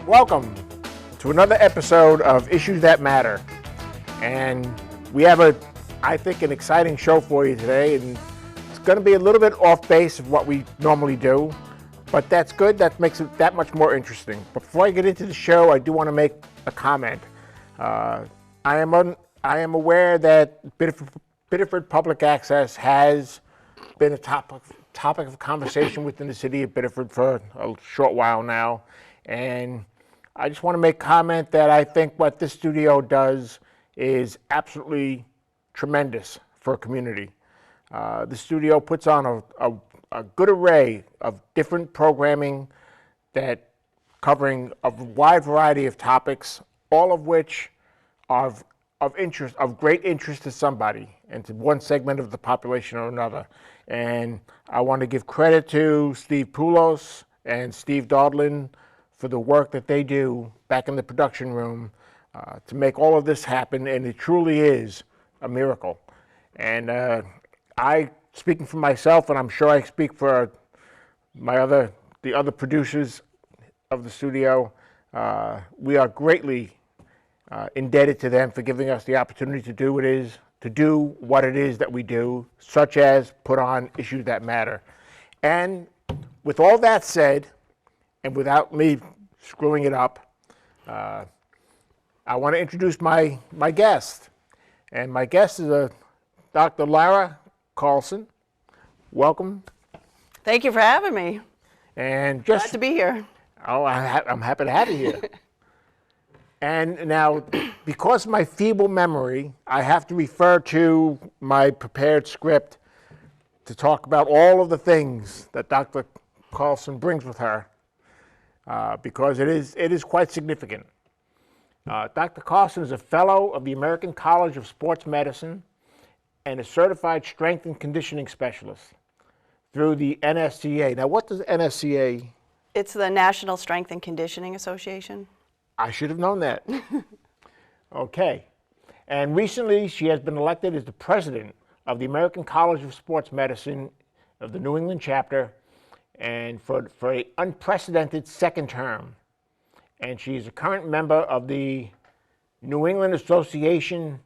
Welcome to another episode of Issues That Matter. And we have I think, an exciting show for you today. And it's going to be a little bit off base of what we normally do, but that's good. That makes it that much more interesting. But before I get into the show, I do want to make a comment. I am aware that Biddeford Public Access has been a topic of conversation within the city of Biddeford for a short while now. And I just want to make comment that I think what this studio does is absolutely tremendous for a community. The studio puts on a good array of different programming that covering a wide variety of topics, all of which are of great interest to somebody and to one segment of the population or another. And I want to give credit to Steve Poulos and Steve Dodlin for the work that they do back in the production room to make all of this happen, and it truly is a miracle. And speaking for myself, and I'm sure I speak for the other producers of the studio, we are greatly indebted to them for giving us the opportunity to do what it is that we do, such as put on Issues That Matter. And with all that said, and without me screwing it up, I want to introduce my guest. And my guest is Dr. Lara Carlson. Welcome. Thank you for having me. And glad to be here. Oh, I'm happy to have you here. And now, because of my feeble memory, I have to refer to my prepared script to talk about all of the things that Dr. Carlson brings with her, because it is quite significant. Dr. Carlson is a fellow of the American College of Sports Medicine and a certified strength and conditioning specialist through the NSCA. Now, what does NSCA? It's the National Strength and Conditioning Association. I should have known that. Okay. And recently, she has been elected as the president of the American College of Sports Medicine of the New England chapter, and for an unprecedented second term. And she is a current member of the New England Association,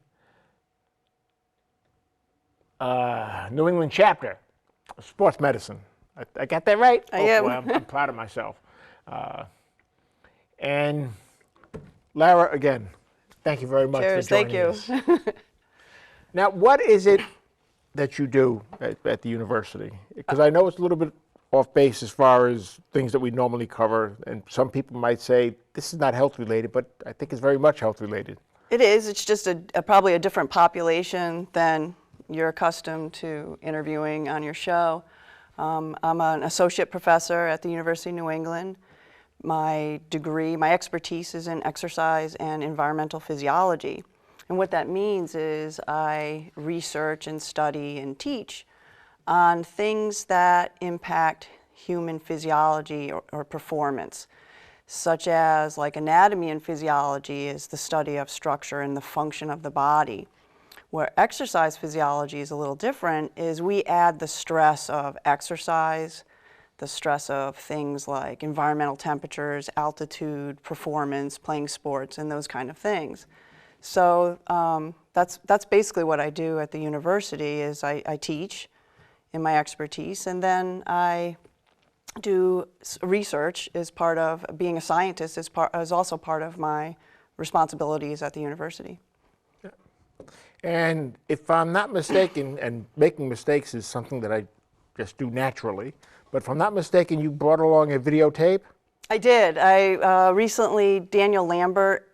New England chapter of sports medicine. I got that right? I am. Well, I'm proud of myself. And Lara, again, thank you very much for joining us. Thank you. Now, what is it that you do at the university? Because I know it's a little bit off base as far as things that we normally cover, and some people might say this is not health related, but I think it's very much health related. It is. It's just probably a different population than you're accustomed to interviewing on your show. I'm an associate professor at the University of New England. My expertise is in exercise and environmental physiology. And what that means is I research and study and teach on things that impact human physiology or performance, such as like anatomy and physiology is the study of structure and the function of the body. Where exercise physiology is a little different is we add the stress of exercise, the stress of things like environmental temperatures, altitude, performance, playing sports, and those kind of things. So that's basically what I do at the university is I teach in my expertise, and then I do research as part of being a scientist is also part of my responsibilities at the university. Yeah. And if I'm not mistaken, and making mistakes is something that I just do naturally, but if I'm not mistaken, you brought along a videotape? I did. Recently, Daniel Lambert,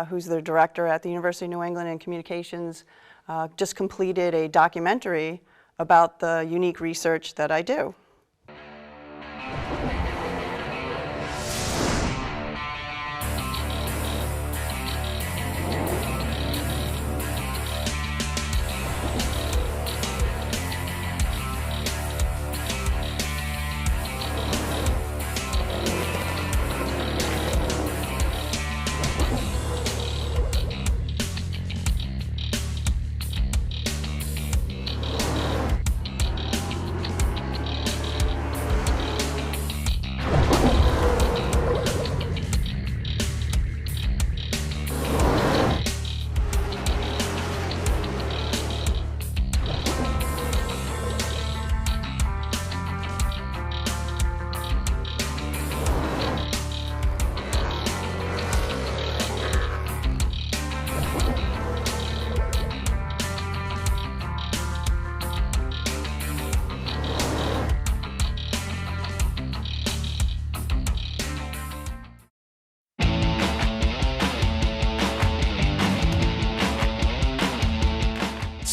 who's the director at the University of New England in communications, just completed a documentary about the unique research that I do.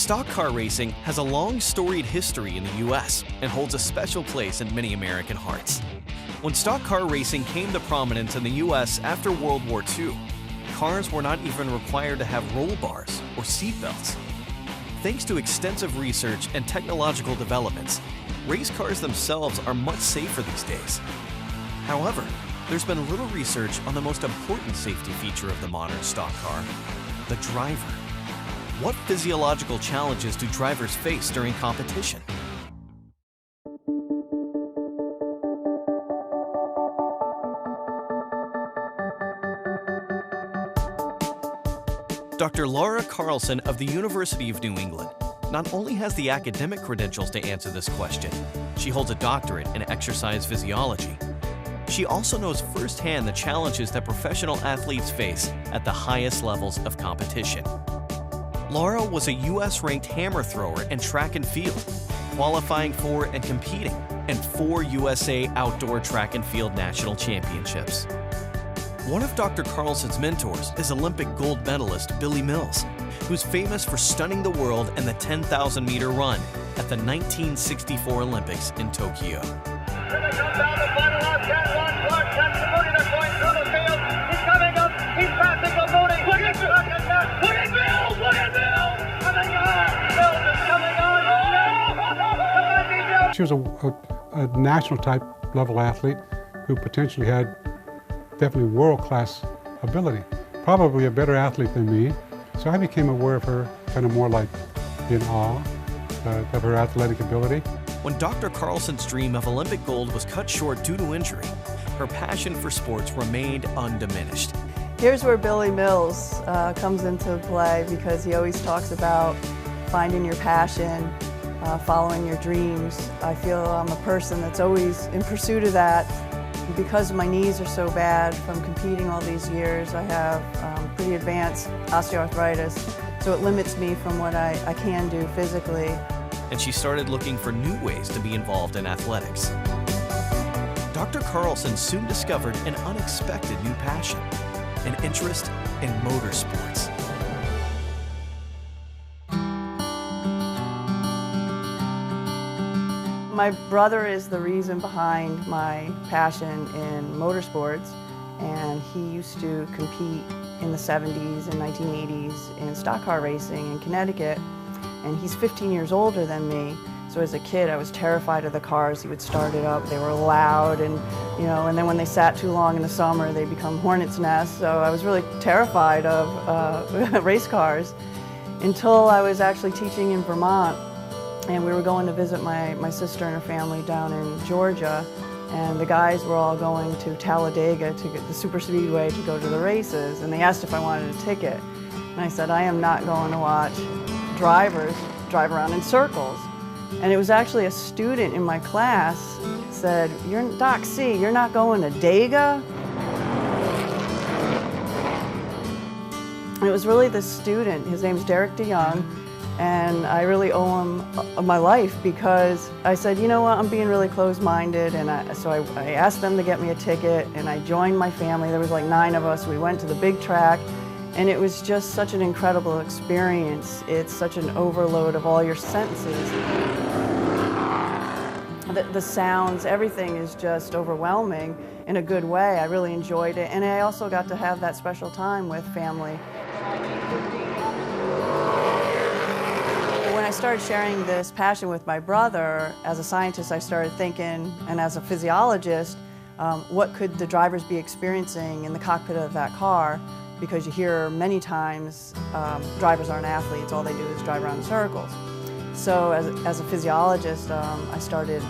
Stock car racing has a long storied history in the US and holds a special place in many American hearts. When stock car racing came to prominence in the US after World War II, cars were not even required to have roll bars or seat belts. Thanks to extensive research and technological developments, race cars themselves are much safer these days. However, there's been little research on the most important safety feature of the modern stock car, the driver. What physiological challenges do drivers face during competition? Dr. Lara Carlson of the University of New England not only has the academic credentials to answer this question, she holds a doctorate in exercise physiology. She also knows firsthand the challenges that professional athletes face at the highest levels of competition. Lara was a US-ranked hammer thrower in track and field, qualifying for and competing in 4 USA Outdoor Track and Field National Championships. One of Dr. Carlson's mentors is Olympic gold medalist Billy Mills, who's famous for stunning the world in the 10,000-meter run at the 1964 Olympics in Tokyo. She was a national type level athlete who potentially had definitely world-class ability, probably a better athlete than me. So I became aware of her kind of more like in awe of her athletic ability. When Dr. Carlson's dream of Olympic gold was cut short due to injury, her passion for sports remained undiminished. Here's where Billy Mills comes into play, because he always talks about finding your passion, following your dreams. I feel I'm a person that's always in pursuit of that. Because my knees are so bad from competing all these years, I have pretty advanced osteoarthritis, so it limits me from what I can do physically. And she started looking for new ways to be involved in athletics. Dr. Carlson soon discovered an unexpected new passion, an interest in motorsports. My brother is the reason behind my passion in motorsports, and he used to compete in the 70s and 1980s in stock car racing in Connecticut, and he's 15 years older than me. So as a kid, I was terrified of the cars. He would start it up, they were loud, and and then when they sat too long in the summer, they become hornet's nests. So I was really terrified of race cars until I was actually teaching in Vermont. And we were going to visit my sister and her family down in Georgia, and the guys were all going to Talladega to get the super speedway to go to the races, and they asked if I wanted a ticket. And I said, I am not going to watch drivers drive around in circles. And it was actually a student in my class said, Doc C, you're not going to Dega? And it was really this student, his name's Derek DeYoung, and I really owe him my life, because I said, you know what, I'm being really closed-minded, and so I asked them to get me a ticket, and I joined my family. There was like 9 of us. We went to the big track, and it was just such an incredible experience. It's such an overload of all your senses. The sounds, everything is just overwhelming in a good way. I really enjoyed it, and I also got to have that special time with family. When I started sharing this passion with my brother, as a scientist, I started thinking, and as a physiologist, what could the drivers be experiencing in the cockpit of that car? Because you hear many times drivers aren't athletes, all they do is drive around in circles. So as a physiologist, I started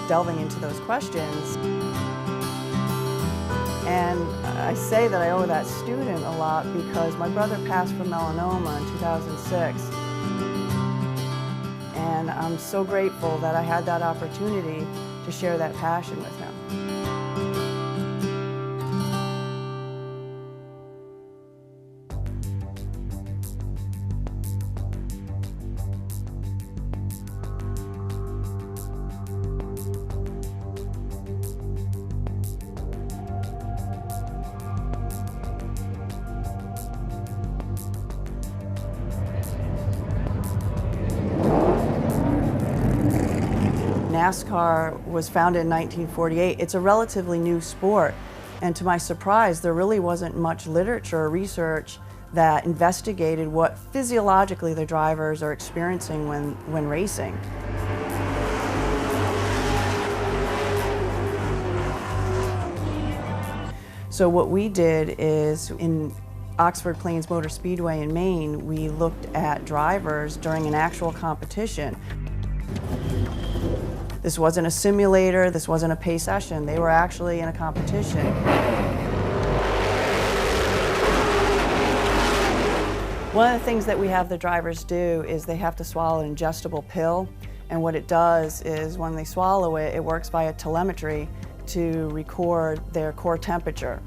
delving into those questions. And I say that I owe that student a lot because my brother passed from melanoma in 2006. And I'm so grateful that I had that opportunity to share that passion with him. NASCAR was founded in 1948, it's a relatively new sport. And to my surprise, there really wasn't much literature or research that investigated what physiologically the drivers are experiencing when racing. So what we did is, in Oxford Plains Motor Speedway in Maine, we looked at drivers during an actual competition. This wasn't a simulator, this wasn't a pay session, they were actually in a competition. One of the things that we have the drivers do is they have to swallow an ingestible pill, and what it does is when they swallow it, it works via telemetry to record their core temperature.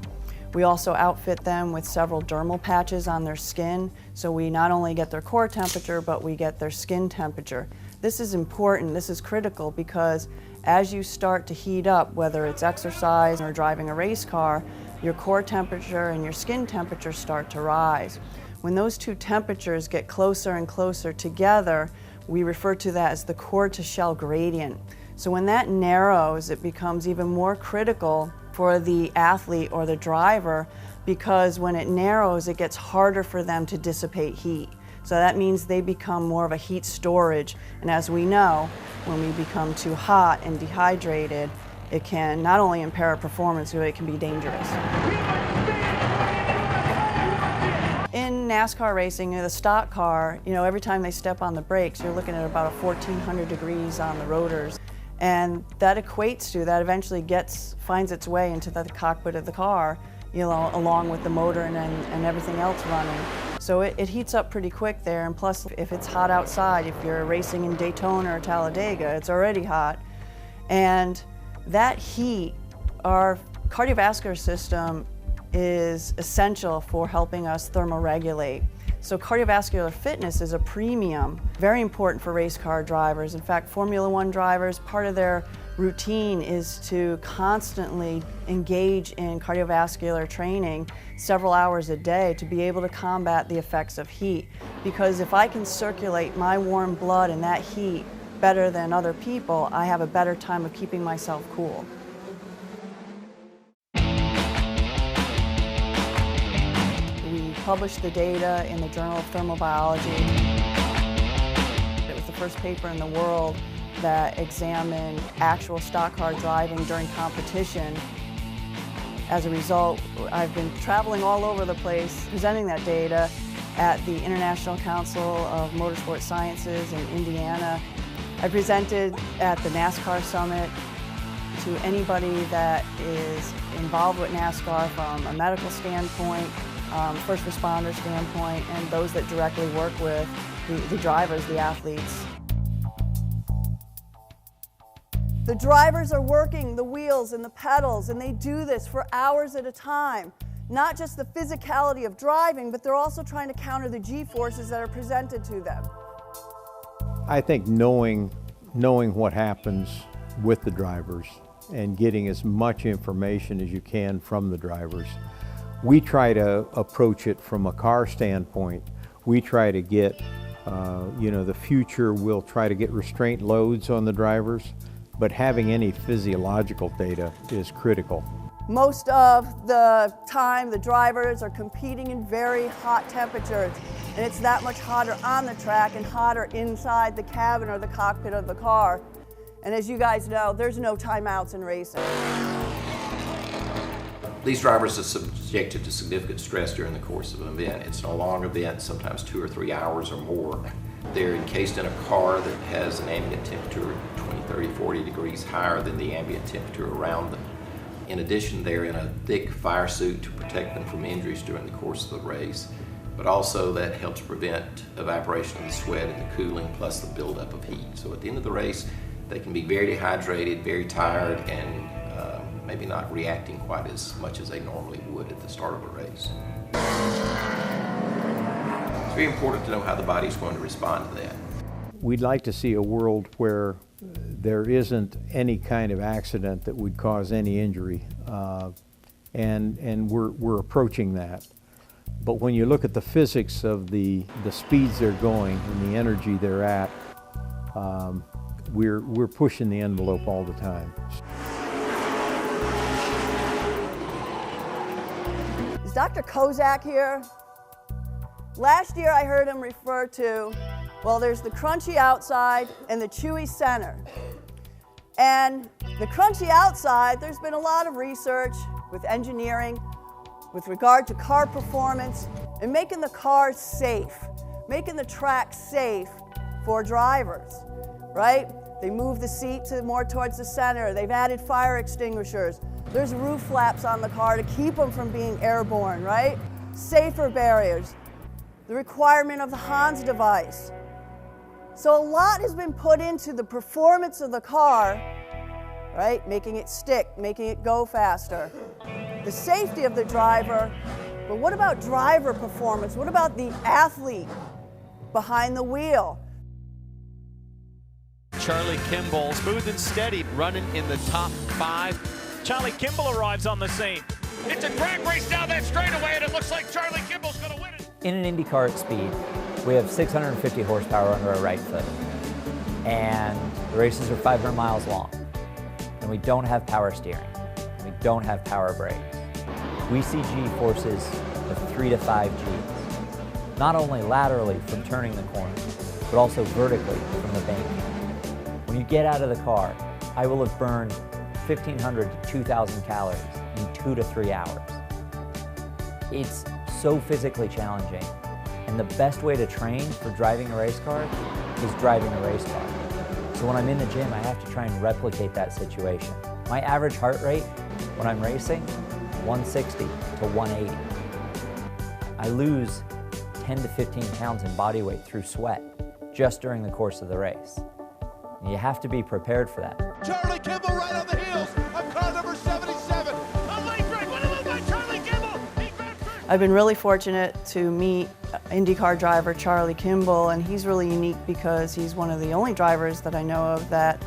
We also outfit them with several dermal patches on their skin, so we not only get their core temperature, but we get their skin temperature. This is important, this is critical, because as you start to heat up, whether it's exercise or driving a race car, your core temperature and your skin temperature start to rise. When those two temperatures get closer and closer together, we refer to that as the core to shell gradient. So when that narrows, it becomes even more critical for the athlete or the driver, because when it narrows, it gets harder for them to dissipate heat. So that means they become more of a heat storage. And as we know, when we become too hot and dehydrated, it can not only impair our performance, but it can be dangerous. In NASCAR racing, the stock car, every time they step on the brakes, you're looking at about 1,400 degrees on the rotors. And that equates to, that eventually finds its way into the cockpit of the car, along with the motor and everything else running. So it heats up pretty quick there, and plus if it's hot outside, if you're racing in Daytona or Talladega, it's already hot. And that heat, our cardiovascular system is essential for helping us thermoregulate. So cardiovascular fitness is a premium, very important for race car drivers. In fact, Formula One drivers, part of their routine is to constantly engage in cardiovascular training several hours a day to be able to combat the effects of heat. Because if I can circulate my warm blood and that heat better than other people, I have a better time of keeping myself cool. Published the data in the Journal of Thermal Biology. It was the first paper in the world that examined actual stock car driving during competition. As a result, I've been traveling all over the place presenting that data at the International Council of Motorsport Sciences in Indiana. I presented at the NASCAR Summit to anybody that is involved with NASCAR from a medical standpoint, first responder standpoint, and those that directly work with the drivers, the athletes. The drivers are working the wheels and the pedals, and they do this for hours at a time. Not just the physicality of driving, but they're also trying to counter the G-forces that are presented to them. I think knowing what happens with the drivers and getting as much information as you can from the drivers. We try to approach it from a car standpoint. We try to get, the future, we'll try to get restraint loads on the drivers, but having any physiological data is critical. Most of the time, the drivers are competing in very hot temperatures, and it's that much hotter on the track and hotter inside the cabin or the cockpit of the car. And as you guys know, there's no timeouts in racing. These drivers are subjected to significant stress during the course of an event. It's a long event, sometimes 2 or 3 hours or more. They're encased in a car that has an ambient temperature 20, 30, 40 degrees higher than the ambient temperature around them. In addition, they're in a thick fire suit to protect them from injuries during the course of the race, but also that helps prevent evaporation of the sweat and the cooling, plus the buildup of heat. So at the end of the race, they can be very dehydrated, very tired, and maybe not reacting quite as much as they normally would at the start of a race. It's very important to know how the body's going to respond to that. We'd like to see a world where there isn't any kind of accident that would cause any injury, and we're approaching that. But when you look at the physics of the speeds they're going and the energy they're at, we're pushing the envelope all the time. Is Dr. Kozak here? Last year I heard him refer to, well, there's the crunchy outside and the chewy center. And the crunchy outside, there's been a lot of research with engineering with regard to car performance and making the car safe, making the track safe for drivers, right? They move the seat more towards the center. They've added fire extinguishers. There's roof flaps on the car to keep them from being airborne, right? Safer barriers. The requirement of the Hans device. So a lot has been put into the performance of the car, right? Making it stick, making it go faster. The safety of the driver, but what about driver performance? What about the athlete behind the wheel? Charlie Kimball, smooth and steady, running in the top 5. Charlie Kimball arrives on the scene. It's a drag race down that straightaway, and it looks like Charlie Kimball's going to win it. In an IndyCar at speed, we have 650 horsepower under our right foot, and the races are 500 miles long, and we don't have power steering, and we don't have power brakes. We see G-forces of 3 to 5 Gs, not only laterally from turning the corner, but also vertically from the bank. When you get out of the car, I will have burned 1,500 to 2,000 calories in 2 to 3 hours. It's so physically challenging, and the best way to train for driving a race car is driving a race car. So when I'm in the gym, I have to try and replicate that situation. My average heart rate when I'm racing, 160 to 180. I lose 10 to 15 pounds in body weight through sweat just during the course of the race. And you have to be prepared for that. Charlie Kimball right on the heels of car number 77. A late break, what a move by Charlie Kimball. I've been really fortunate to meet IndyCar driver Charlie Kimball, and he's really unique because he's one of the only drivers that I know of that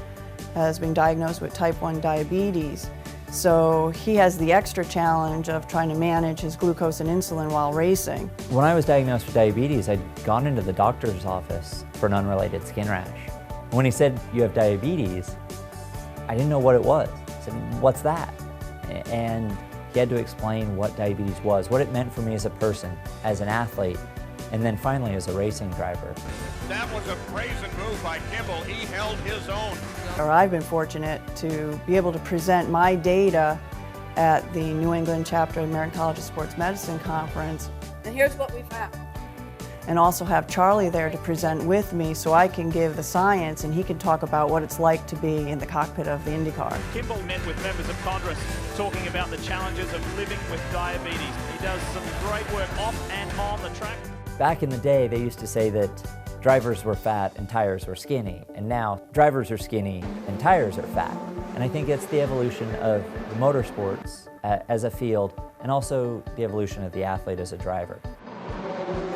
has been diagnosed with type 1 diabetes. So he has the extra challenge of trying to manage his glucose and insulin while racing. When I was diagnosed with diabetes, I'd gone into the doctor's office for an unrelated skin rash. When he said, "You have diabetes," I didn't know what it was. I said, "What's that?" And he had to explain what diabetes was, what it meant for me as a person, as an athlete, and then finally as a racing driver. That was a brazen move by Kimball. He held his own. I've been fortunate to be able to present my data at the New England chapter of American College of Sports Medicine conference. And here's what we found. And also have Charlie there to present with me so I can give the science and he can talk about what it's like to be in the cockpit of the IndyCar. Kimball met with members of Congress talking about the challenges of living with diabetes. He does some great work off and on the track. Back in the day, they used to say that drivers were fat and tires were skinny, and now drivers are skinny and tires are fat. And I think it's the evolution of the motorsports as a field, and also the evolution of the athlete as a driver.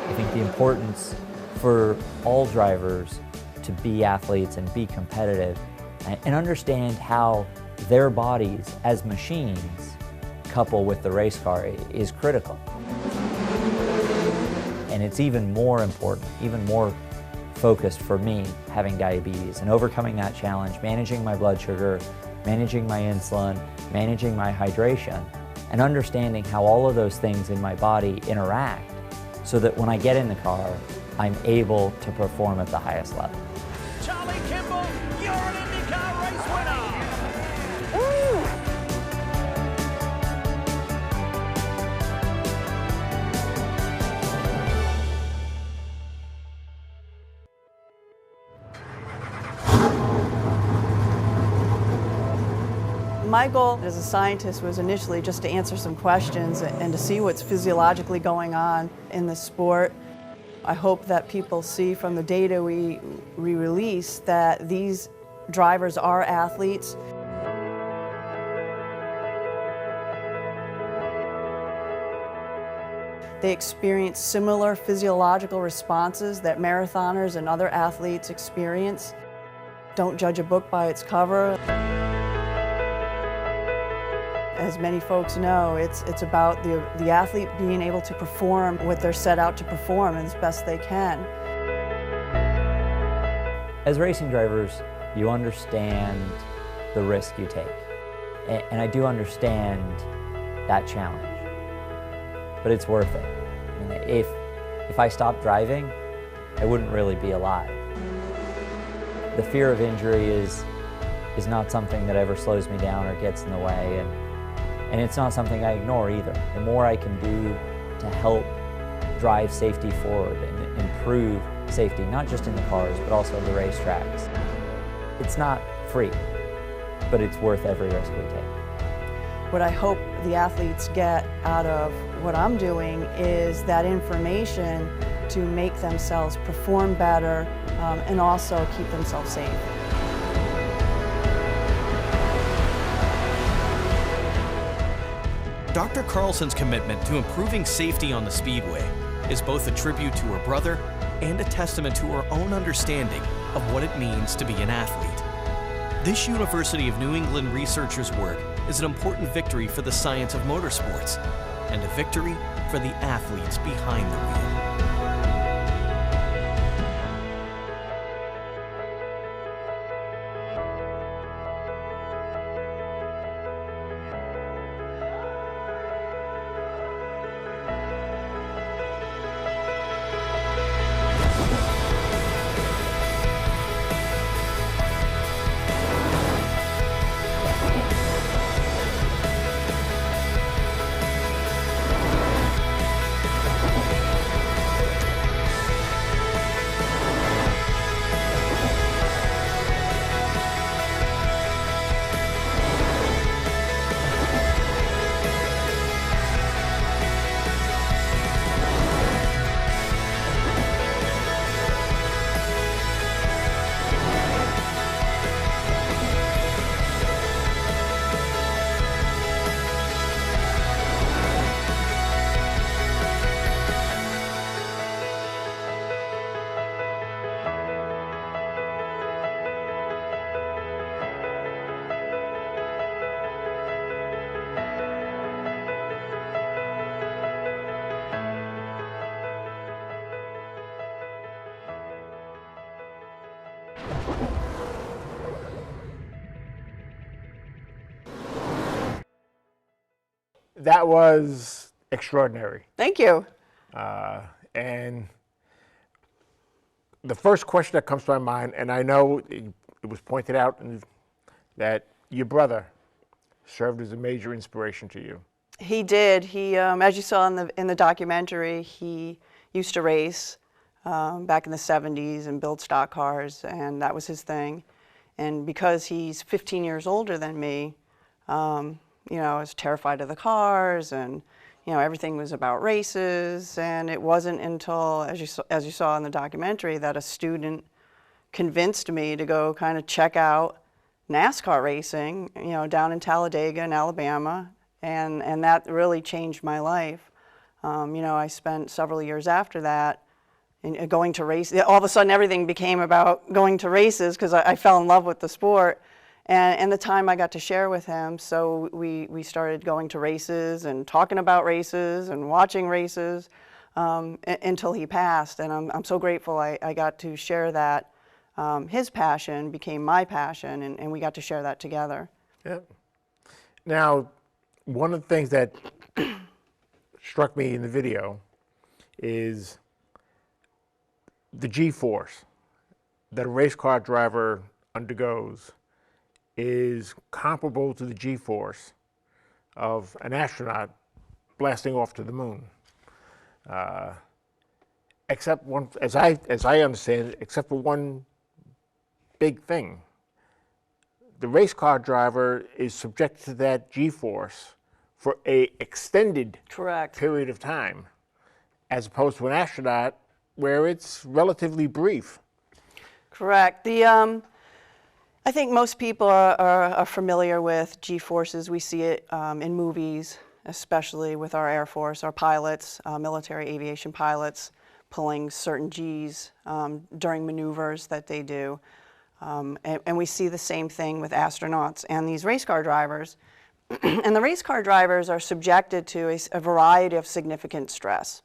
I think the importance for all drivers to be athletes and be competitive and understand how their bodies as machines couple with the race car is critical. And it's even more important, even more focused for me having diabetes and overcoming that challenge, managing my blood sugar, managing my insulin, managing my hydration, and understanding how all of those things in my body interact so that when I get in the car, I'm able to perform at the highest level. Charlie Kimball, you're an IndyCar race winner. Woo! My goal as a scientist was initially just to answer some questions and to see what's physiologically going on in the sport. I hope that people see from the data we release that these drivers are athletes. They experience similar physiological responses that marathoners and other athletes experience. Don't judge a book by its cover. As many folks know, it's about the athlete being able to perform what they're set out to perform as best they can. As racing drivers, you understand the risk you take. And I do understand that challenge, but it's worth it. I mean, if I stopped driving, I wouldn't really be alive. The fear of injury is not something that ever slows me down or gets in the way, and it's not something I ignore either. The more I can do to help drive safety forward and improve safety, not just in the cars, but also the racetracks. It's not free, but it's worth every risk we take. What I hope the athletes get out of what I'm doing is that information to make themselves perform better and also keep themselves safe. Dr. Carlson's commitment to improving safety on the Speedway is both a tribute to her brother and a testament to her own understanding of what it means to be an athlete. This University of New England researchers' work is an important victory for the science of motorsports and a victory for the athletes behind the wheel. That was extraordinary. Thank you. And the first question that comes to my mind, and I know it was pointed out that your brother served as a major inspiration to you. He did. He, as you saw in the documentary, he used to race back in the 70s and build stock cars, and that was his thing. And because he's 15 years older than me, you know, I was terrified of the cars, and you know, everything was about races. And it wasn't until, as you saw in the documentary, that a student convinced me to go kind of check out NASCAR racing, you know, down in Talladega in Alabama, and that really changed my life. You know, I spent several years after that going to race. All of a sudden, everything became about going to races because I fell in love with the sport. And the time I got to share with him, so we started going to races and talking about races and watching races until he passed. And I'm so grateful I got to share that. His passion became my passion, and we got to share that together. Yeah. Now, one of the things that struck me in the video is the G-force that a race car driver undergoes is comparable to the G-force of an astronaut blasting off to the moon. Except one, as I understand it, except for one big thing. The race car driver is subjected to that G-force for an extended period of time, as opposed to an astronaut where it's relatively brief. Correct. I think most people are familiar with G-forces. We see it in movies, especially with our Air Force, our pilots, military aviation pilots, pulling certain Gs during maneuvers that they do. And we see the same thing with astronauts and these race car drivers. And the race car drivers are subjected to a variety of significant stress.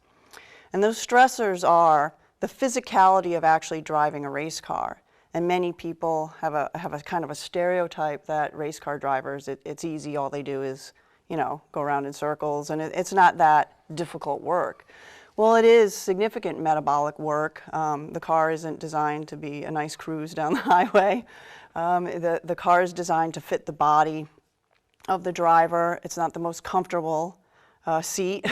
And those stressors are the physicality of actually driving a race car. And many people have a kind of a stereotype that race car drivers, it's easy, all they do is, you know, go around in circles, and it's not that difficult work. Well, it is significant metabolic work. The car isn't designed to be a nice cruise down the highway. The car is designed to fit the body of the driver. It's not the most comfortable seat.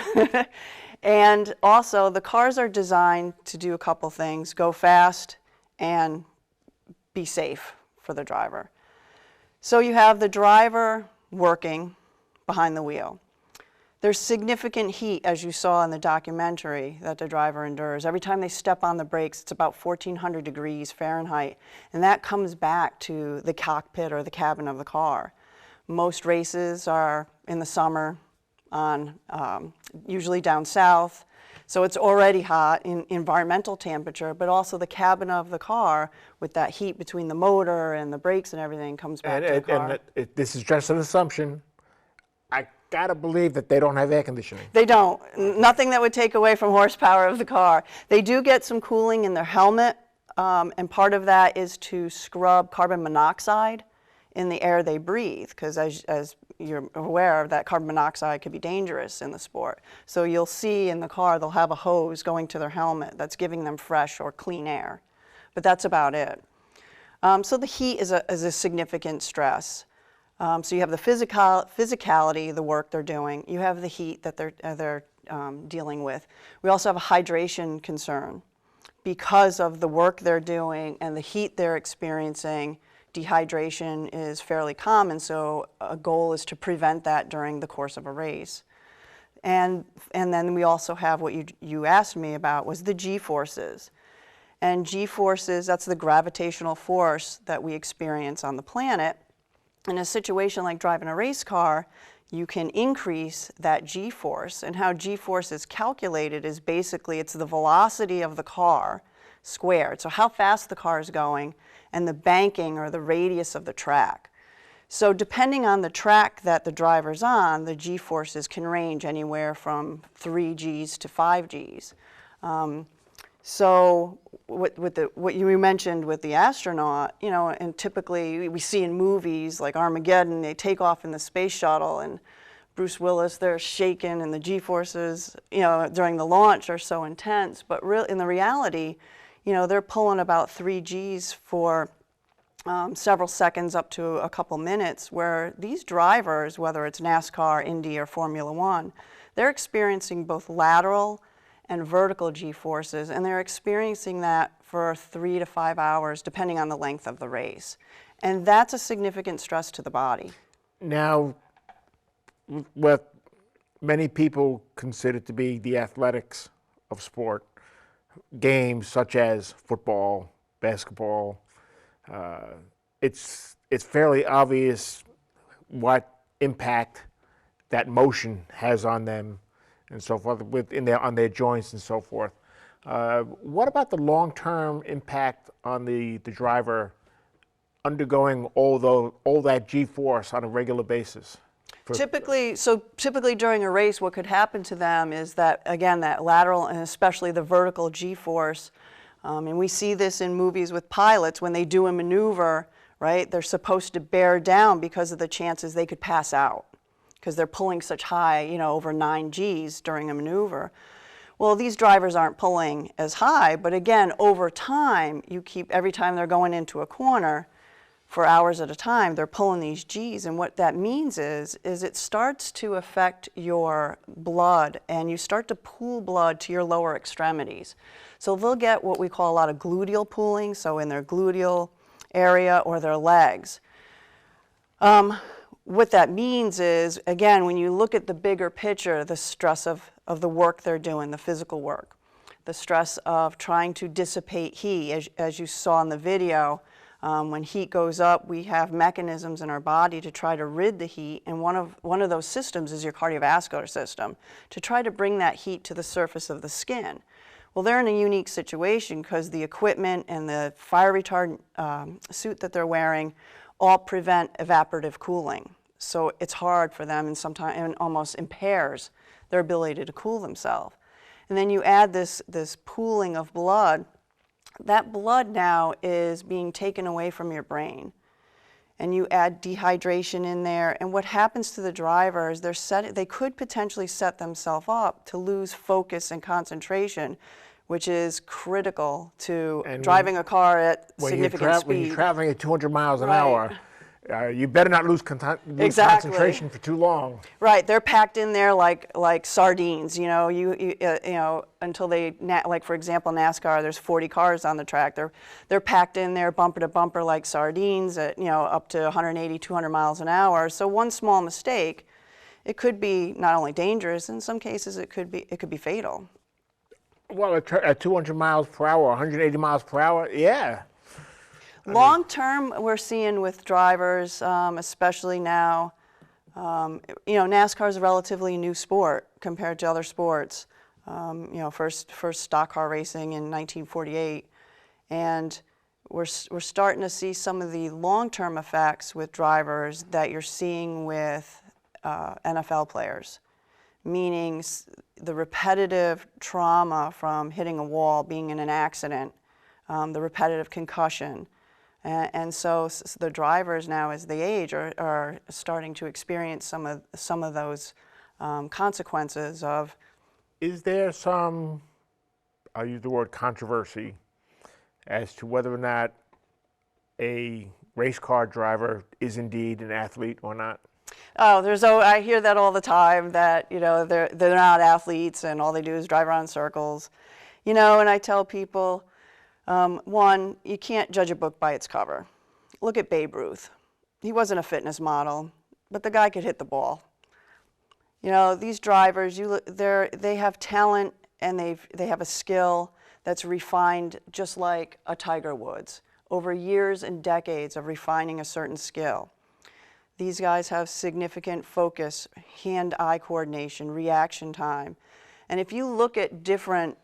And also, the cars are designed to do a couple things: go fast and be safe for the driver. So you have the driver working behind the wheel. There's significant heat, as you saw in the documentary, that the driver endures. Every time they step on the brakes, it's about 1,400 degrees Fahrenheit, and that comes back to the cockpit or the cabin of the car. Most races are in the summer, on usually down south, so it's already hot in environmental temperature, but also the cabin of the car, with that heat between the motor and the brakes and everything, comes back to the car. And this is just an assumption. I gotta believe that they don't have air conditioning. They don't. Nothing that would take away from horsepower of the car. They do get some cooling in their helmet, and part of that is to scrub carbon monoxide in the air they breathe, because as you're aware, that carbon monoxide could be dangerous in the sport. So you'll see in the car they'll have a hose going to their helmet that's giving them fresh or clean air, but that's about it. So the heat is a significant stress. So you have the physicality, the work they're doing. You have the heat that they're dealing with. We also have a hydration concern. Because of the work they're doing and the heat they're experiencing, dehydration is fairly common, so a goal is to prevent that during the course of a race. And then we also have what you asked me about, was the G-forces. And G-forces, that's the gravitational force that we experience on the planet. In a situation like driving a race car, you can increase that G-force. And how G-force is calculated is basically it's the velocity of the car squared. So how fast the car is going and the banking or the radius of the track. So depending on the track that the driver's on, the G-forces can range anywhere from 3 Gs to 5 Gs. So what you mentioned with the astronaut, you know, and typically we see in movies like Armageddon, they take off in the space shuttle, and Bruce Willis, they're shaking, and the G-forces, you know, during the launch are so intense. But in the reality, you know, they're pulling about 3 Gs for several seconds up to a couple minutes, where these drivers, whether it's NASCAR, Indy, or Formula One, they're experiencing both lateral and vertical G-forces, and they're experiencing that for 3 to 5 hours, depending on the length of the race. And that's a significant stress to the body. Now, what many people consider to be the athletics of sport, games such as football, basketball, it's fairly obvious what impact that motion has on them and so forth, on their joints and so forth. What about the long-term impact on the driver undergoing all that G-force on a regular basis? Typically during a race, what could happen to them is that, again, that lateral and especially the vertical G-force, and we see this in movies with pilots when they do a maneuver, right? They're supposed to bear down because of the chances they could pass out, because they're pulling such high, you know, over 9 Gs during a maneuver. Well, these drivers aren't pulling as high, but again, over time, every time they're going into a corner, for hours at a time, they're pulling these Gs, and what that means is it starts to affect your blood, and you start to pool blood to your lower extremities. So they'll get what we call a lot of gluteal pooling, so in their gluteal area or their legs. What that means is, again, when you look at the bigger picture, the stress of the work they're doing, the physical work, the stress of trying to dissipate heat, as you saw in the video. When heat goes up, we have mechanisms in our body to try to rid the heat, and one of those systems is your cardiovascular system, to try to bring that heat to the surface of the skin. Well, they're in a unique situation because the equipment and the fire retardant suit that they're wearing all prevent evaporative cooling. So it's hard for them, and sometimes almost impairs their ability to cool themselves. And then you add this pooling of blood that blood now is being taken away from your brain. And you add dehydration in there, and what happens to the driver is they could potentially set themselves up to lose focus and concentration, which is critical to driving a car at significant speed. When you're traveling at 200 miles an Right. hour, you better not lose Exactly. concentration for too long. Right, they're packed in there like sardines. You know, until like for example NASCAR, there's 40 cars on the track. They're packed in there bumper to bumper like sardines at up to 180, 200 miles an hour. So one small mistake, it could be not only dangerous. In some cases, it could be fatal. Well, at 200 miles per hour, 180 miles per hour, yeah. Long term, we're seeing with drivers, especially now, NASCAR is a relatively new sport compared to other sports. First stock car racing in 1948, and we're starting to see some of the long-term effects with drivers that you're seeing with NFL players, meaning the repetitive trauma from hitting a wall, being in an accident, the repetitive concussion. And so the drivers now, as they age, are starting to experience some of those consequences of. Is there some, I'll use the word controversy, as to whether or not a race car driver is indeed an athlete or not? Oh, I hear that all the time, that they're not athletes and all they do is drive around in circles, and I tell people. One, you can't judge a book by its cover. Look at Babe Ruth. He wasn't a fitness model, but the guy could hit the ball. These drivers, they have talent and they have a skill that's refined just like a Tiger Woods, over years and decades of refining a certain skill. These guys have significant focus, hand-eye coordination, reaction time. And if you look at different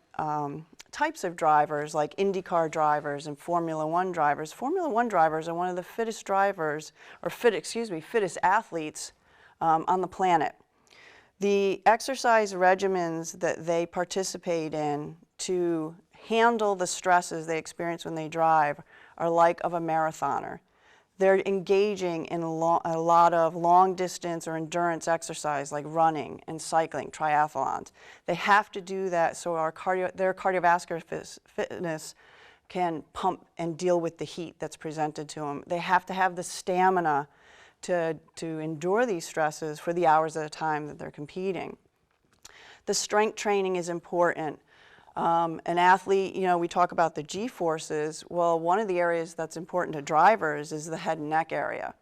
types of drivers, like IndyCar drivers and Formula One drivers are one of the fittest drivers, or fittest athletes on the planet. The exercise regimens that they participate in to handle the stresses they experience when they drive are like of a marathoner. They're engaging in a lot of long distance or endurance exercise like running and cycling, triathlons. They have to do that so their cardiovascular fitness can pump and deal with the heat that's presented to them. They have to have the stamina to endure these stresses for the hours at a time that they're competing. The strength training is important. An athlete, we talk about the G-forces. Well, one of the areas that's important to drivers is the head and neck area.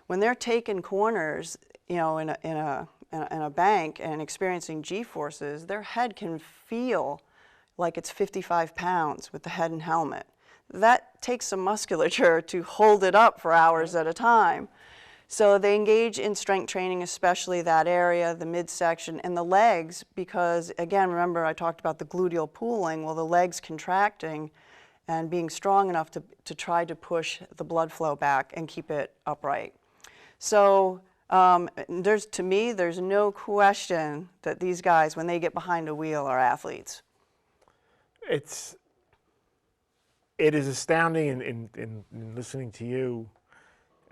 When they're taking corners, in a bank and experiencing G-forces, their head can feel like it's 55 pounds with the head and helmet. That takes some musculature to hold it up for hours at a time. So they engage in strength training, especially that area, the midsection, and the legs, because again, remember I talked about the gluteal pooling. Well, the legs contracting and being strong enough to try to push the blood flow back and keep it upright. So to me, there's no question that these guys, when they get behind a wheel, are athletes. It is astounding in listening to you.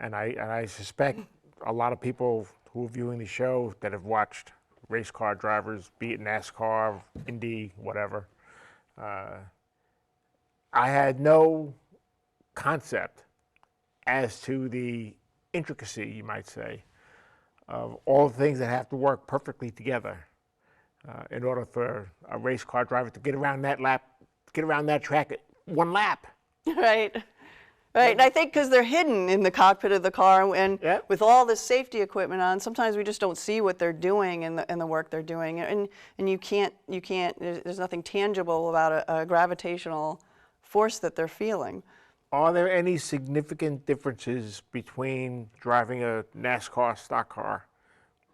And I suspect a lot of people who are viewing the show that have watched race car drivers, be it NASCAR, Indy, whatever. I had no concept as to the intricacy, you might say, of all the things that have to work perfectly together in order for a race car driver to get around that track at one lap. Right. Right, and I think because they're hidden in the cockpit of the car, and with all the safety equipment on, sometimes we just don't see what they're doing and the work they're doing, and you can't. There's nothing tangible about a gravitational force that they're feeling. Are there any significant differences between driving a NASCAR stock car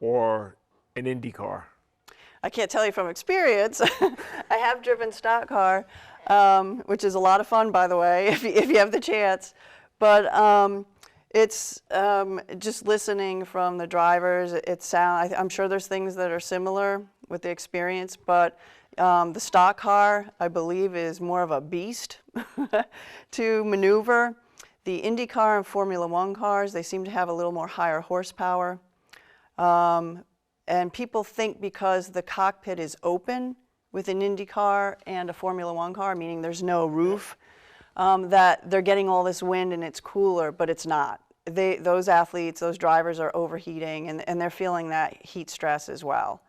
or an Indy car? I can't tell you from experience. I have driven stock car, which is a lot of fun, by the way, if you have the chance. But it's just listening from the drivers. I'm sure there's things that are similar with the experience, but The stock car, I believe, is more of a beast to maneuver. The IndyCar and Formula One cars, they seem to have a little more higher horsepower. And people think because the cockpit is open with an IndyCar and a Formula One car, meaning there's no roof, that they're getting all this wind and it's cooler, but it's not. Those athletes, those drivers are overheating, and they're feeling that heat stress as well.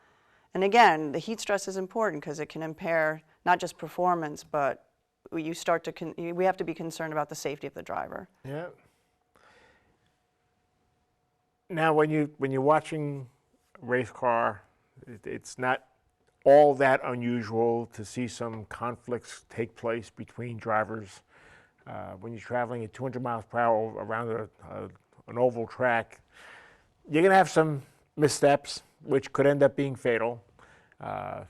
And again, the heat stress is important because it can impair not just performance, but we have to be concerned about the safety of the driver. Yeah. Now, when you're watching a race car, it's not all that unusual to see some conflicts take place between drivers. When you're traveling at 200 miles per hour around an oval track, you're going to have some missteps, which could end up being fatal. But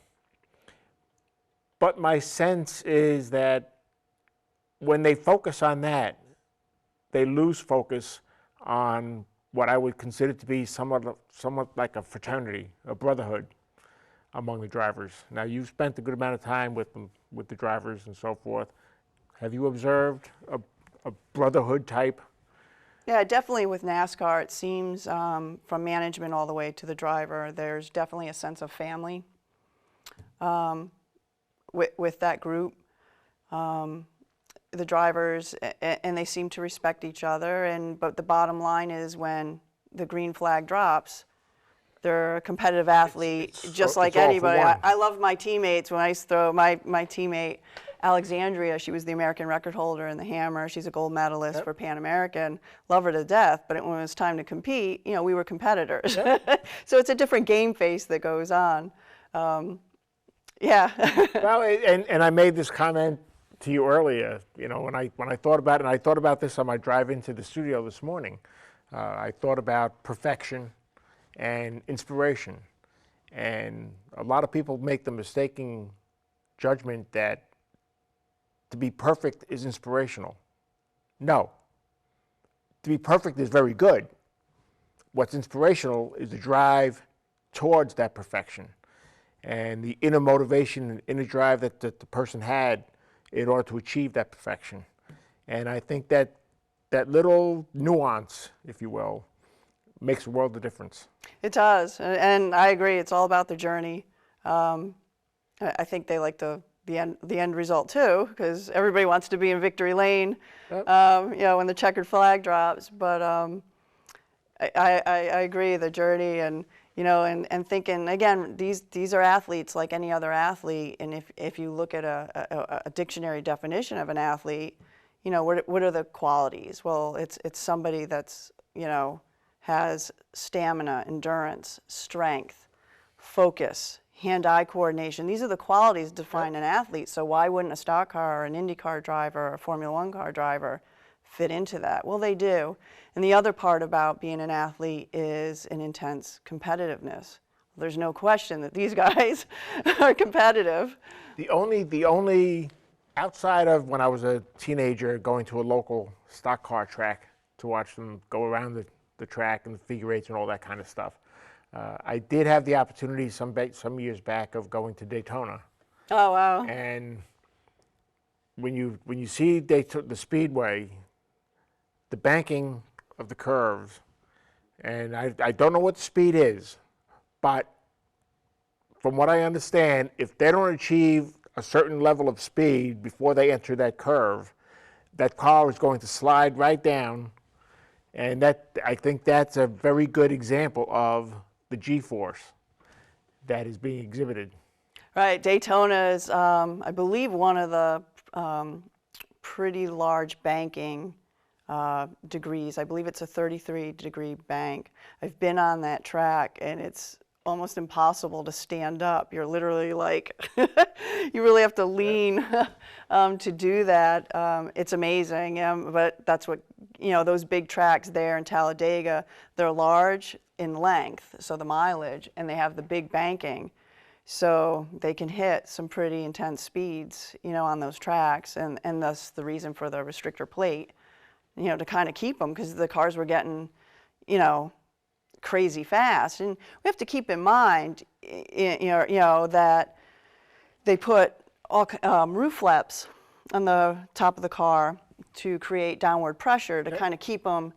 my sense is that when they focus on that, they lose focus on what I would consider to be somewhat like a fraternity, a brotherhood among the drivers. Now, you've spent a good amount of time with them, with the drivers and so forth. Have you observed a brotherhood type? Yeah, definitely with NASCAR, it seems from management all the way to the driver, there's definitely a sense of family with that group. The drivers, and they seem to respect each other, but the bottom line is when the green flag drops, they're a competitive athlete, just like anybody. I love my teammates. When I used to throw my teammate, Alexandria, she was the American record holder in the hammer. She's a gold medalist for Pan American. Love her to death, but when it was time to compete, we were competitors. So it's a different game face that goes on. Yeah. Well, and I made this comment to you earlier, when I thought about it, and I thought about this on my drive into the studio this morning. I thought about perfection and inspiration. And a lot of people make the mistaken judgment that to be perfect is inspirational. No. To be perfect is very good. What's inspirational is the drive towards that perfection and the inner motivation and inner drive that the person had in order to achieve that perfection. And I think that little nuance, if you will, makes a world of difference. It does, and I agree. It's all about the journey. I think they like the end result too, because everybody wants to be in victory lane. Yep. When the checkered flag drops. But I agree, the journey, and thinking again, these are athletes like any other athlete, and if you look at a dictionary definition of an athlete, what are the qualities? Well, it's somebody that's has stamina, endurance, strength, focus, hand-eye coordination. These are the qualities that define an athlete. So why wouldn't a stock car or an IndyCar driver or a Formula One car driver fit into that? Well, they do. And the other part about being an athlete is an intense competitiveness. There's no question that these guys are competitive. The only outside of when I was a teenager going to a local stock car track to watch them go around the track and the figure eights and all that kind of stuff. I did have the opportunity some years back of going to Daytona. Oh, wow. And when you see the speedway, the banking of the curves, and I don't know what the speed is, but from what I understand, if they don't achieve a certain level of speed before they enter that curve, that car is going to slide right down. And I think that's a very good example of the G-force that is being exhibited. Right, Daytona is, I believe, one of the pretty large banking degrees. I believe it's a 33-degree bank. I've been on that track, and it's almost impossible to stand up. You're literally like, you really have to lean to do that. It's amazing, but that's what, those big tracks there in Talladega, they're large in length, so the mileage, and they have the big banking. So they can hit some pretty intense speeds, on those tracks, and thus the reason for the restrictor plate, to kind of keep them, because the cars were getting, crazy fast. And we have to keep in mind, that they put all, roof flaps on the top of the car to create downward pressure to kind of keep them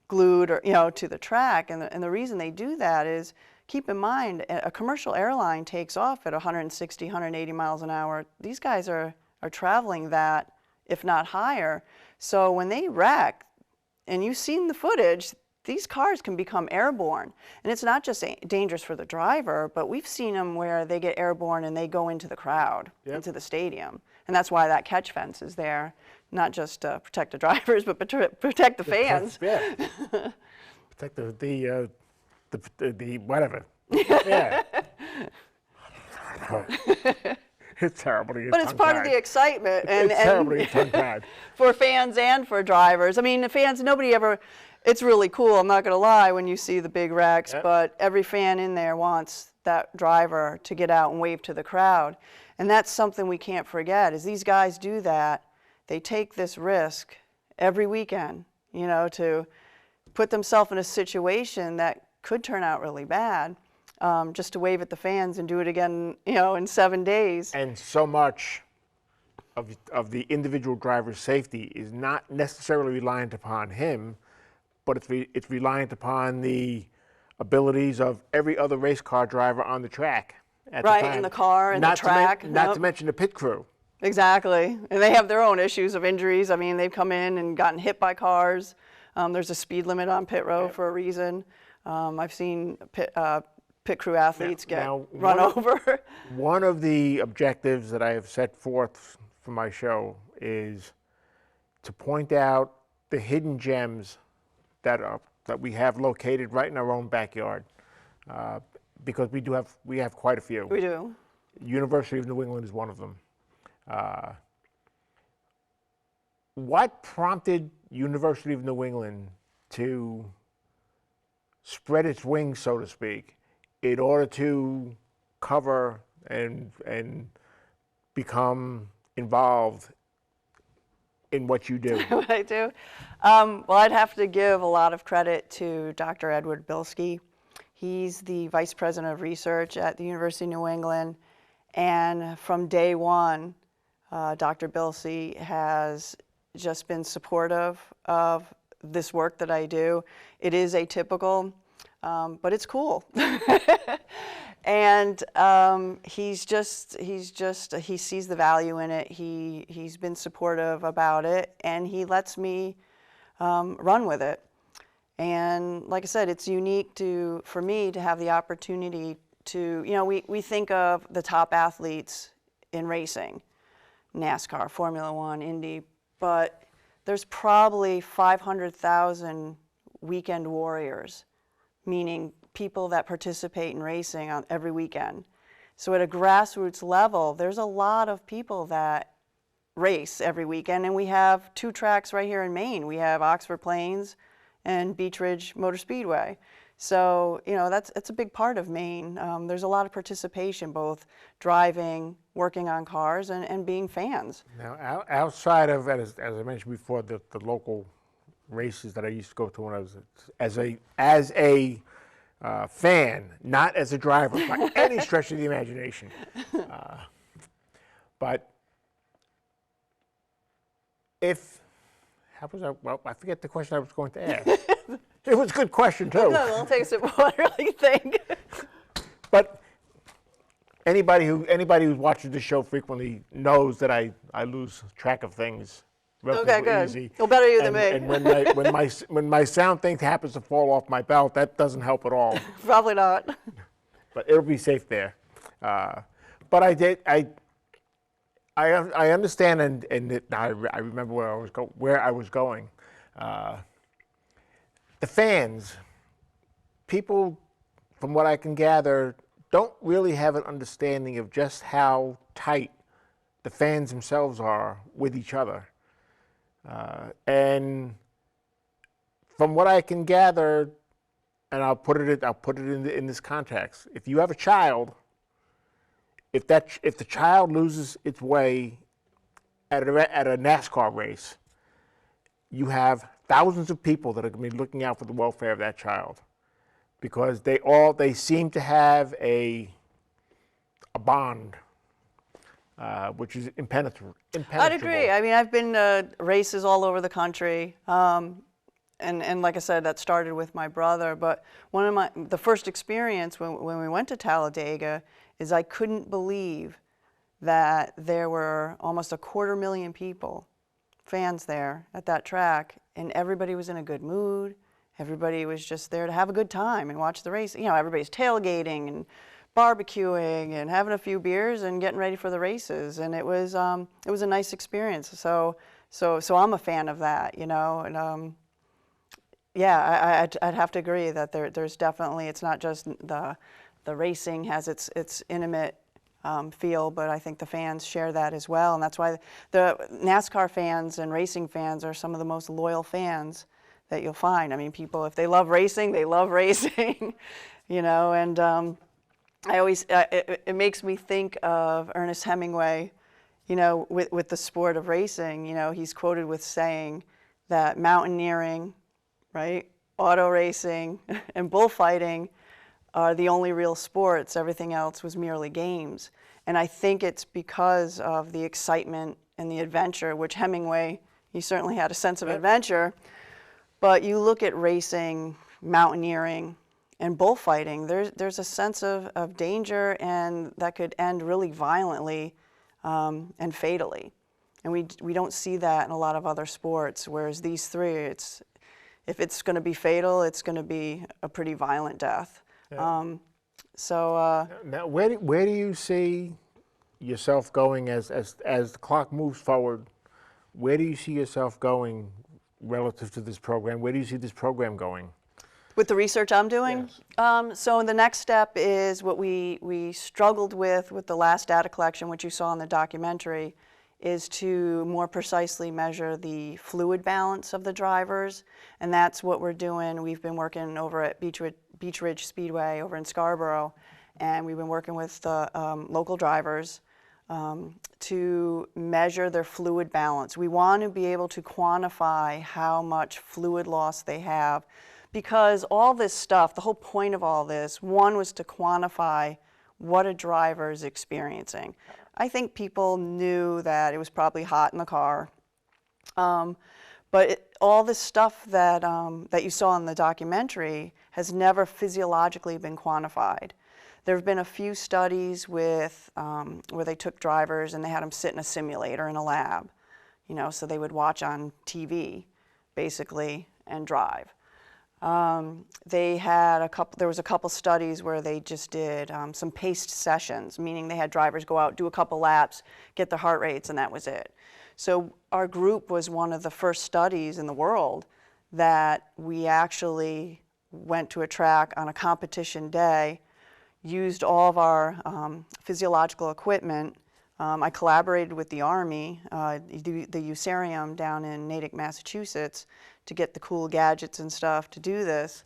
glued or to the track. And the reason they do that is, keep in mind, a commercial airline takes off at 160, 180 miles an hour. These guys are traveling that, if not higher. So when they wreck, and you've seen the footage, these cars can become airborne. And it's not just dangerous for the driver, but we've seen them where they get airborne and they go into the crowd, into the stadium. And that's why that catch fence is there, not just to protect the drivers, but protect the fans. Protect the whatever. Yeah. It's terrible to get But it's part of the excitement. It's terrible to get tongue-tied. For fans and for drivers. I mean, the fans, nobody ever, it's really cool, I'm not going to lie, when you see the big wrecks, but every fan in there wants that driver to get out and wave to the crowd. And that's something we can't forget, is these guys do that. They take this risk every weekend, to put themselves in a situation that could turn out really bad, just to wave at the fans and do it again, in 7 days. And so much of the individual driver's safety is not necessarily reliant upon him, but it's reliant upon the abilities of every other race car driver on the track at the time. In the car and the track. Not to mention the pit crew. Exactly. And they have their own issues of injuries. I mean, they've come in and gotten hit by cars. There's a speed limit on pit road for a reason. I've seen pit crew athletes get run over. One of the objectives that I have set forth for my show is to point out the hidden gems that we have located right in our own backyard, because we have quite a few. We do. University of New England is one of them. What prompted University of New England to spread its wings, so to speak, in order to cover and become involved in what you do? What I do? Well, I'd have to give a lot of credit to Dr. Edward Bilski. He's the Vice President of Research at the University of New England. And from day one, Dr. Bilski has just been supportive of this work that I do. It is atypical, but it's cool. And he sees the value in it. He's been supportive about it, and he lets me run with it. And like I said, it's unique for me to have the opportunity to, we think of the top athletes in racing, NASCAR, Formula One, Indy, but there's probably 500,000 weekend warriors, meaning people that participate in racing on every weekend. So at a grassroots level, there's a lot of people that race every weekend, and we have 2 tracks right here in Maine. We have Oxford Plains and Beech Ridge Motor Speedway. So, it's a big part of Maine. There's a lot of participation, both driving, working on cars, and being fans. Now, outside of, as I mentioned before, the local races that I used to go to when I was as a fan, not as a driver by any stretch of the imagination. But I forget the question I was going to ask. It was a good question, too. No, we'll take a sip of water, I think. But anybody who's watching this show frequently knows that I lose track of things relatively easy. Well, better you than me. And when my sound thing happens to fall off my belt, that doesn't help at all. Probably not. But it'll be safe there. But I understand, and I remember where I was going. The fans, people, from what I can gather, don't really have an understanding of just how tight the fans themselves are with each other. And from what I can gather, and I'll put it in this context. If you have a child, if the child loses its way at a NASCAR race, you have thousands of people that are going to be looking out for the welfare of that child, because they seem to have a bond which is impenetrable. I'd agree. I mean, I've been to races all over the country, and like I said, that started with my brother. But the first experience when we went to Talladega is I couldn't believe that there were almost 250,000 people, fans there at that track, and everybody was in a good mood. Everybody was just there to have a good time and watch the race. You know, everybody's tailgating and barbecuing and having a few beers and getting ready for the races, and it was a nice experience. So I'm a fan of that, you know, and yeah, I'd have to agree that there's definitely, it's not just the racing has its intimate feel, but I think the fans share that as well, and that's why the NASCAR fans and racing fans are some of the most loyal fans that you'll find. I mean, people, if they love racing, they love racing, you know, and I always, it makes me think of Ernest Hemingway, you know, with the sport of racing. You know, he's quoted with saying that mountaineering, right, auto racing, and bullfighting are the only real sports. Everything else was merely games. And I think it's because of the excitement and the adventure, which Hemingway, he certainly had a sense of adventure. But you look at racing, mountaineering, and bullfighting, there's a sense of danger, and that could end really violently and fatally. And we don't see that in a lot of other sports, whereas these three, if it's going to be fatal, it's going to be a pretty violent death. Yeah. Now, where do you see yourself going as the clock moves forward? Where do you see yourself going relative to this program? Where do you see this program going? With the research I'm doing? Yes. So the next step is what we struggled with the last data collection, which you saw in the documentary, is to more precisely measure the fluid balance of the drivers. And that's what we're doing. We've been working over at Beach Ridge Speedway over in Scarborough, and we've been working with the local drivers to measure their fluid balance. We want to be able to quantify how much fluid loss they have, because all this stuff, the whole point of all this, one was to quantify what a driver is experiencing. I think people knew that it was probably hot in the car, but all this stuff that you saw in the documentary has never physiologically been quantified. There have been a few studies with where they took drivers and they had them sit in a simulator in a lab, you know, so they would watch on TV, basically, and drive. There was a couple studies where they just did some paced sessions, meaning they had drivers go out, do a couple laps, get their heart rates, and that was it. So our group was one of the first studies in the world that we actually went to a track on a competition day, used all of our physiological equipment. I collaborated with the Army, the Usarium down in Natick, Massachusetts, to get the cool gadgets and stuff to do this.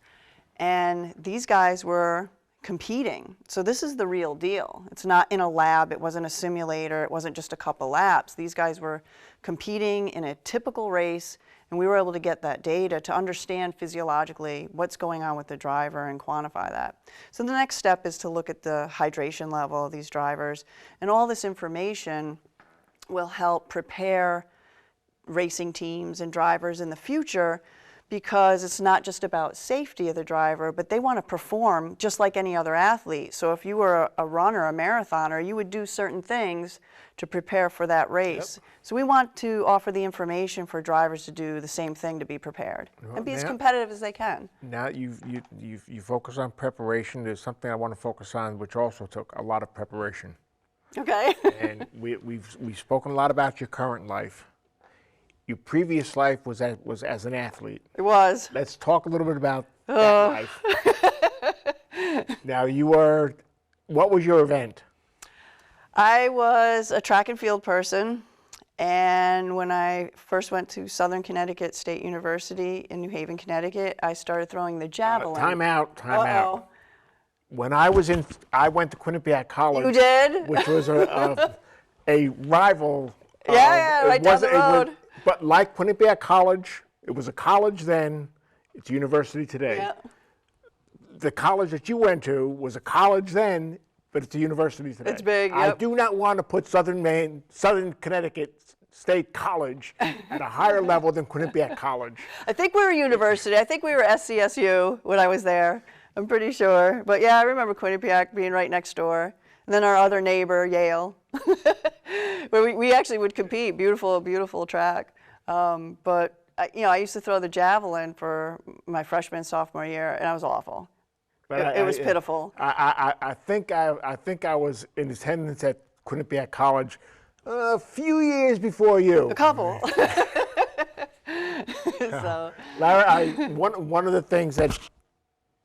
And these guys were competing. So this is the real deal. It's not in a lab, it wasn't a simulator, it wasn't just a couple laps. These guys were competing in a typical race, and we were able to get that data to understand physiologically what's going on with the driver and quantify that. So the next step is to look at the hydration level of these drivers, and all this information will help prepare racing teams and drivers in the future, because it's not just about safety of the driver, but they want to perform just like any other athlete. So if you were a runner, a marathoner, you would do certain things to prepare for that race. Yep. So we want to offer the information for drivers to do the same thing to be prepared and be as competitive as they can. Now you focus on preparation. There's something I want to focus on, which also took a lot of preparation. Okay. And we've spoken a lot about your current life. Your previous life was as an athlete. It was. Let's talk a little bit about that life. Now what was your event? I was a track and field person, and when I first went to Southern Connecticut State University in New Haven, Connecticut, I started throwing the javelin. Time out. When I went to Quinnipiac College. You did? Which was a rival. Right down the road. But like Quinnipiac College, it was a college then, it's a university today. Yeah. The college that you went to was a college then, but it's a university today. It's big, I yep. do not want to put Southern Connecticut State College at a higher level than Quinnipiac College. I think we were university. I think we were SCSU when I was there. I'm pretty sure. But yeah, I remember Quinnipiac being right next door. And then our other neighbor, Yale. But we actually would compete. Beautiful, beautiful track. But I used to throw the javelin for my freshman and sophomore year, and I was awful. It was pitiful. I think I was in attendance at Quinnipiac College a few years before you. A couple. So. Lara, one of the things that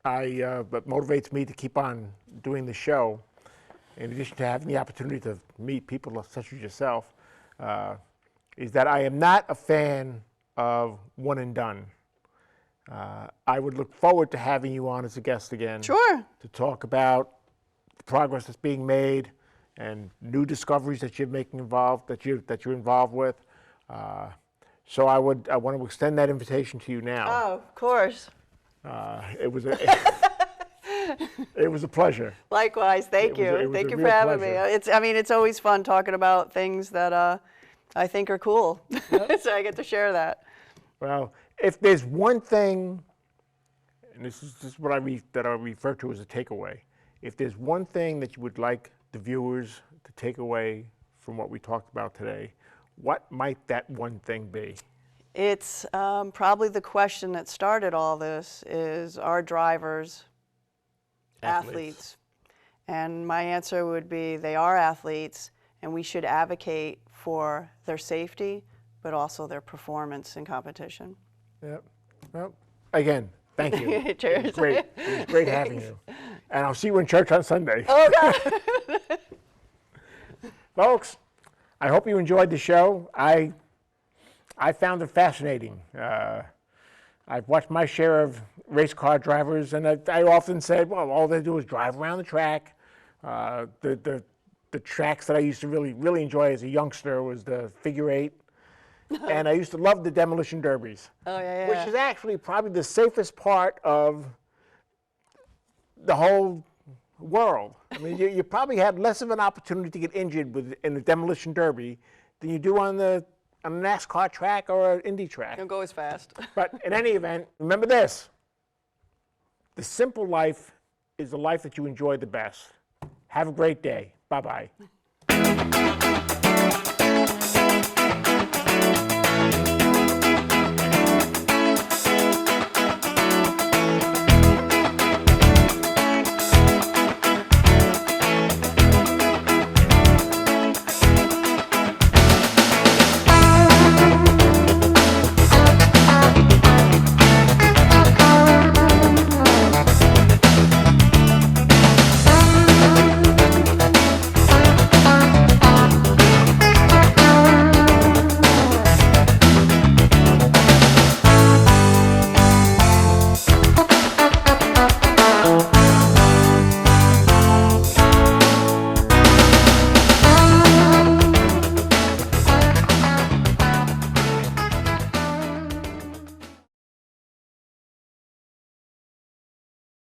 that motivates me to keep on doing the show, in addition to having the opportunity to meet people such as yourself, is that I am not a fan of one and done. I would look forward to having you on as a guest again. Sure. To talk about the progress that's being made and new discoveries that you're you're involved with. So I want to extend that invitation to you now. Oh, of course. It was a pleasure. Likewise, thank you. Thank you for having me. It's always fun talking about things that I think are cool. Yep. So I get to share that. Well, if there's one thing, and this is what I refer to as a takeaway, if there's one thing that you would like the viewers to take away from what we talked about today, what might that one thing be? It's probably the question that started all this is, are drivers athletes? And my answer would be they are athletes, and we should advocate for their safety, but also their performance in competition. Yep. Well, again, thank you. Cheers. It was great having you. And I'll see you in church on Sunday. Oh, God. Folks, I hope you enjoyed the show. I found it fascinating. I've watched my share of race car drivers, and I often said, well, all they do is drive around the track. The tracks that I used to really enjoy as a youngster was the figure eight. And I used to love the demolition derbies. Oh, yeah. Which is actually probably the safest part of the whole world. I mean, you probably have less of an opportunity to get injured in the demolition derby than you do on a NASCAR track or an Indy track. Don't go as fast. But in any event, remember this. The simple life is the life that you enjoy the best. Have a great day. Bye-bye.